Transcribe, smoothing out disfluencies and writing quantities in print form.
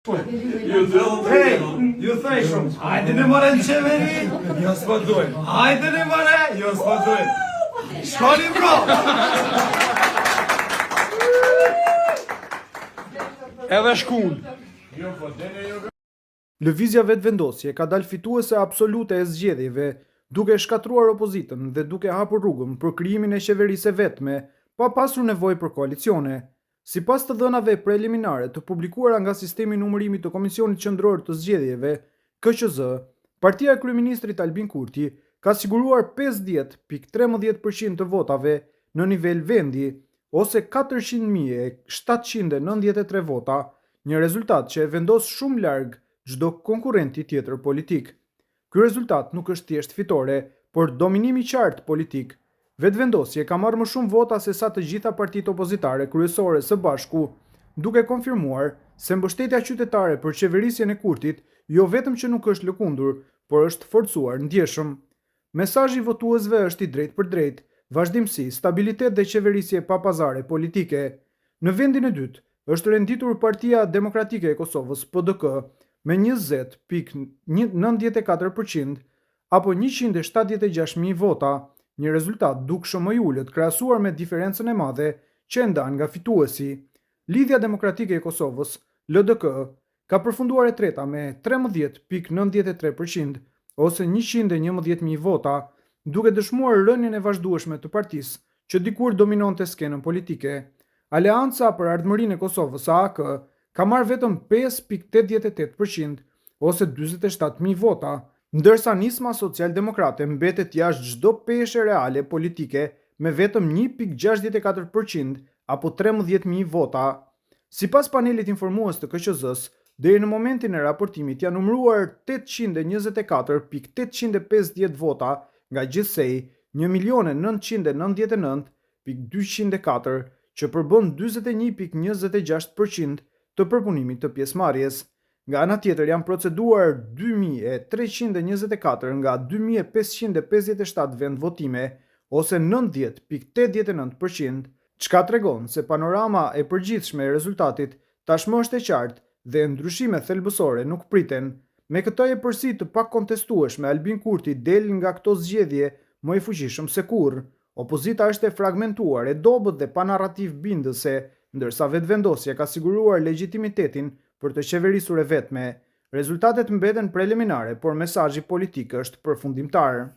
Hej, ju thejshëm, hajde në mëre në qeveri, jo s'po dojnë, hajde në mëre, jo s'po dojnë, shkoni bro! Edhe shkun. Lëvizja vetëvendosje ka dalë fituese absolute e zgjedhjeve, duke shkatruar opozitën dhe duke hapur rrugën për krijimin e qeverisë vetme, pa pasur nevojë për koalicione. Sipas të dhënave preliminare të publikuara nga sistemi numërimi të Komisionit Qendror të Zgjedhjeve, KQZ, partia e kryeministrit Albin Kurti ka siguruar 50.13% të votave në nivel vendi, ose 400.793 vota, një rezultat që e vendos shumë larg çdo konkurrenti tjetër politik. Ky rezultat nuk është thjesht fitore, por dominim i qartë politik. Vetëvendosje ka marrë më shumë vota se sa të gjitha partitë opozitare kryesore së bashku, duke konfirmuar se mbështetja qytetare për qeverisjen e Kurtit jo vetëm që nuk është lëkundur, por është forcuar ndjeshëm. Mesazhi i votuesve është i drejtë për drejtë, vazhdimsi, stabilitet dhe qeverisje pa pazare politike. Në vendin e dytë është renditur Partia Demokratike e Kosovës PDK me 20.94% apo 176.000 vota, një rezultat dukshëm më i ulët krahasuar me diferencën e madhe që e ndan nga fituesi. Lidhja Demokratike e Kosovës, LDK, ka përfunduar e treta me 13.93% ose 111.000 vota, duke dëshmuar rënien e vazhdueshme të partisë që dikur dominonte skenën politike. Aleanca për Ardhmërinë e Kosovës AAK ka marrë vetëm 5.88% ose 47.000 vota, ndërsa Nisma Social-Demokrate mbetet jashtë çdo peshe reale politike me vetëm 1.64% apo 13.000 vota. Sipas panelit informues të KQZ-s, deri në momentin e raportimit janë numëruar 824.850 vota nga gjithsej 1.999.204 që përbën 41.26% të përpunimit të pjesëmarrjes. Nga ana tjetër janë proceduar 2.324 nga 2.557 vend votime, ose 90.89%, çka tregon se panorama e përgjithshme e rezultatit tashmë është e qartë dhe ndryshime thelbësore nuk priten. Me këtë epërsi të pakontestueshme, Albin Kurti del nga këto zgjedhje më i fuqishëm se kurrë. Opozita është e fragmentuar, e dobët dhe pa narrativ bindëse, ndërsa vetëvendosja ka siguruar legjitimitetin për të qeverisur e vetme. Rezultatet mbeten preliminare, por mesazhi politik është përfundimtar.